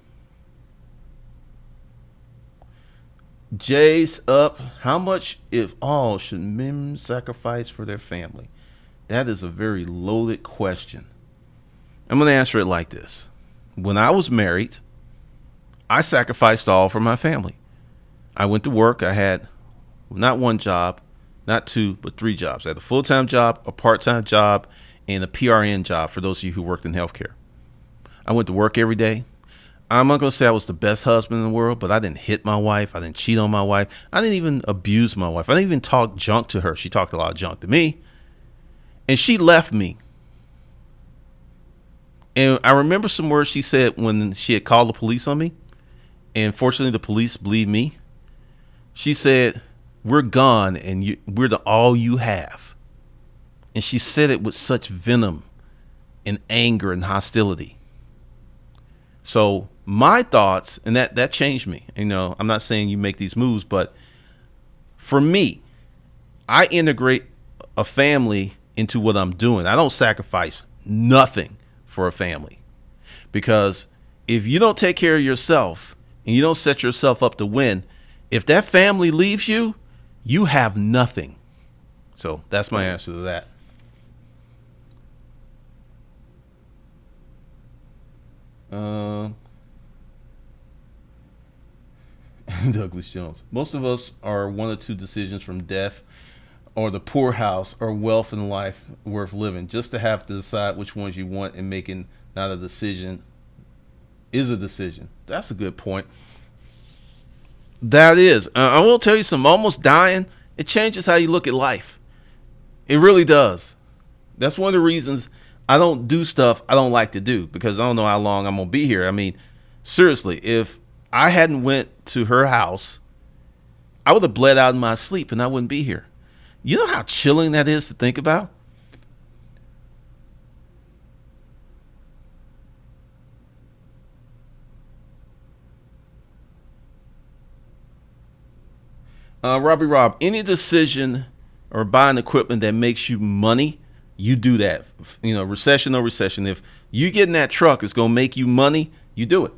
Jay's up. How much, if all, should men sacrifice for their family? That is a very loaded question. I'm going to answer it like this. When I was married, I sacrificed all for my family. I went to work. I had not one job, not two, but three jobs. I had a full-time job, a part-time job, and a PRN job for those of you who worked in healthcare. I went to work every day. I'm not going to say I was the best husband in the world, but I didn't hit my wife. I didn't cheat on my wife. I didn't even abuse my wife. I didn't even talk junk to her. She talked a lot of junk to me. And she left me. And I remember some words she said when she had called the police on me. And fortunately, the police believed me. She said, "We're gone and we're the all you have." And she said it with such venom and anger and hostility. So my thoughts, and that changed me. You know, I'm not saying you make these moves, but for me, I integrate a family into what I'm doing. I don't sacrifice nothing for a family Because if you don't take care of yourself and you don't set yourself up to win, if that family leaves you, you have nothing. So that's my answer to that. Um, Douglas Jones. Most of us are one or two decisions from death or the poorhouse or wealth in life worth living. Just to have to decide which ones you want and making not a decision is a decision. That's a good point. That is. I will tell you some almost dying. It changes how you look at life. It really does. That's one of the reasons I don't do stuff I don't like to do because I don't know how long I'm going to be here. I mean, seriously, if I hadn't went to her house, I would have bled out in my sleep and I wouldn't be here. You know how chilling that is to think about? Robbie Rob, any decision or buying equipment that makes you money, you do that. You know, recession or recession. If you get in that truck, it's going to make you money, you do it.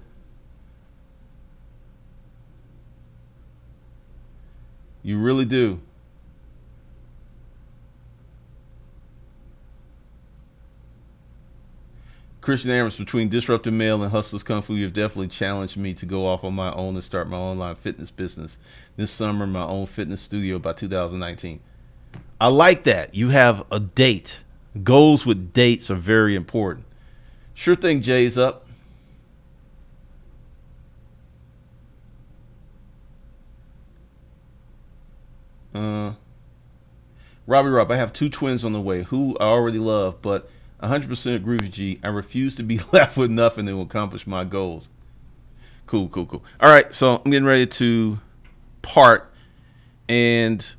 You really do. Christian Amos, between Disruptive Mail and Hustlers Kung Fu, you have definitely challenged me to go off on my own and start my online fitness business. This summer, my own fitness studio by 2019. I like that. You have a date. Goals with dates are very important. Sure thing, Jay's up. Uh, Robbie Rob, I have two twins on the way who I already love, but 100% agree with G. I refuse to be left with nothing that will accomplish my goals. Cool, cool, cool. All right, so I'm getting ready to part, and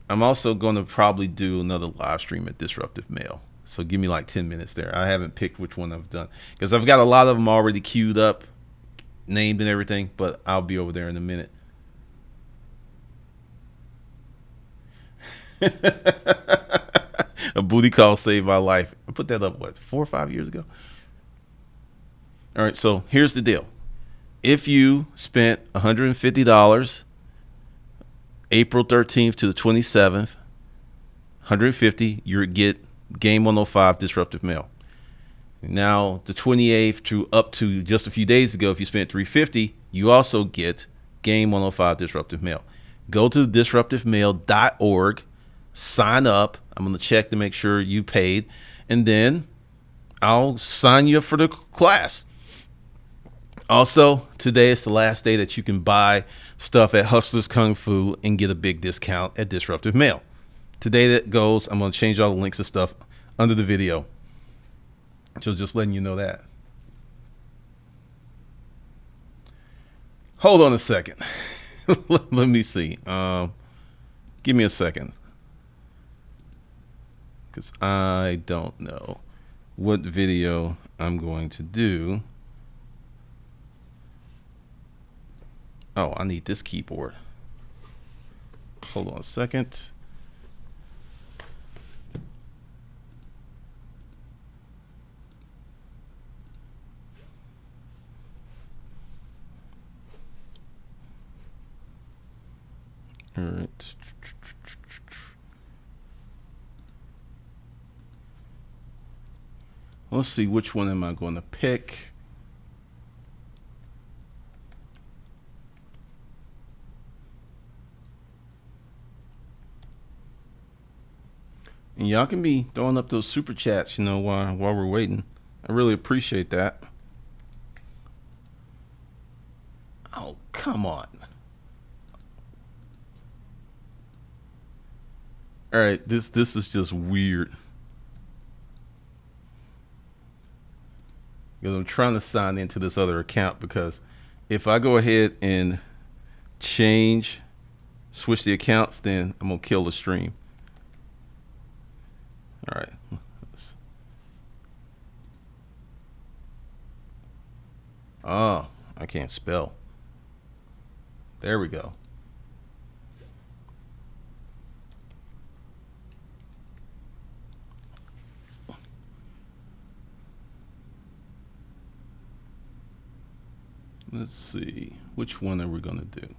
I'm also going to probably do another live stream at Disruptive Mail. So give me like 10 minutes there. I haven't picked which one I've done because I've got a lot of them already queued up, named and everything, but I'll be over there in a minute. A booty call saved my life. I put that up, what, 4 or 5 years ago? All right, so here's the deal. If you spent $150 April 13th to the 27th, 150, you get Game 105 Disruptive Mail. Now, the 28th to up to just a few days ago, if you spent $350, you also get Game 105 Disruptive Mail. Go to disruptivemail.org, sign up. I'm going to check to make sure you paid, and then I'll sign you up for the class. Also, today is the last day that you can buy stuff at Hustlers Kung Fu and get a big discount at Disruptive Mail. Today that goes, I'm going to change all the links and stuff under the video. So just letting you know that. Hold on a second. Let me see. Give me a second. Because I don't know what video I'm going to do. Oh, I need this keyboard. Hold on a second. All right. Let's see, which one am I going to pick? And y'all can be throwing up those super chats, while we're waiting. I really appreciate that. Oh, come on. All right, this is just weird. Because I'm trying to sign into this other account because if I go ahead and switch the accounts, then I'm going to kill the stream. All right. Oh, I can't spell. There we go. Let's see. Which one are we going to do?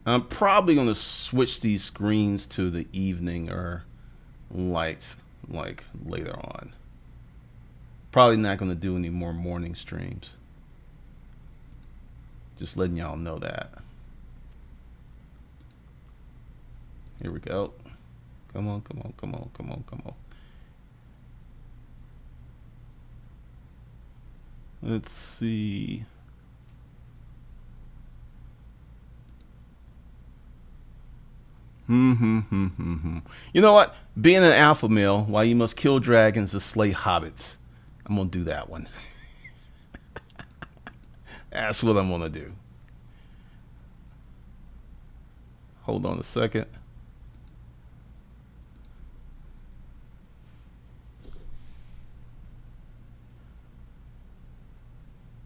I'm probably going to switch these screens to the evening or light, like later on. Probably not going to do any more morning streams. Just letting y'all know that. Here we go. Come on, come on, come on, come on, come on. Let's see. You know what? Being an alpha male, why you must kill dragons to slay hobbits. I'm gonna do that one. That's what I'm gonna do. Hold on a second.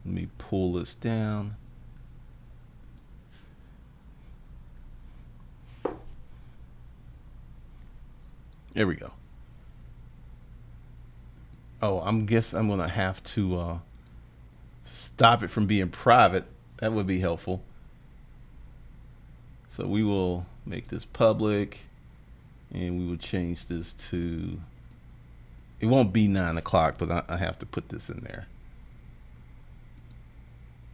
Let me pull this down. There we go. Oh, I'm gonna have to stop it from being private. That would be helpful. So we will make this public, and we will change this to. It won't be 9 o'clock, but I have to put this in there,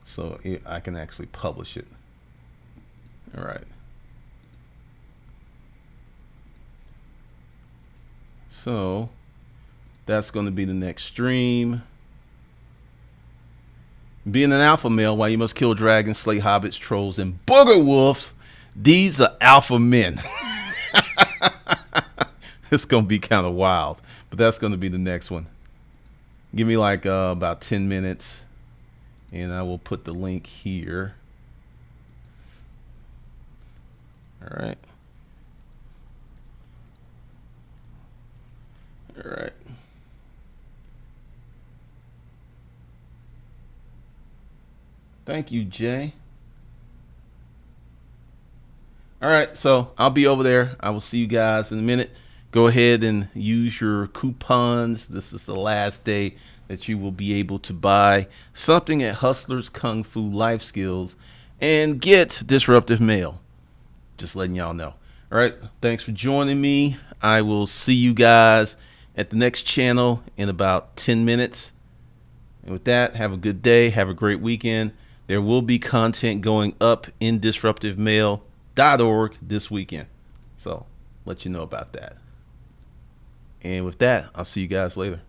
so I can actually publish it. All right. So that's going to be the next stream. Being an alpha male, why you must kill dragons, slay hobbits, trolls, and booger wolves. These are alpha men. It's going to be kind of wild, but that's going to be the next one. Give me like about 10 minutes, and I will put the link here. All right. All right. Thank you, Jay. All right, so I'll be over there. I will see you guys in a minute. Go ahead and use your coupons. This is the last day that you will be able to buy something at Hustlers Kung Fu Life Skills and get Disruptive Mail. Just letting y'all know. All right, thanks for joining me. I will see you guys at the next channel in about 10 minutes. And with that, have a good day. Have a great weekend. There will be content going up in disruptivemail.org this weekend. So let you know about that. And with that, I'll see you guys later.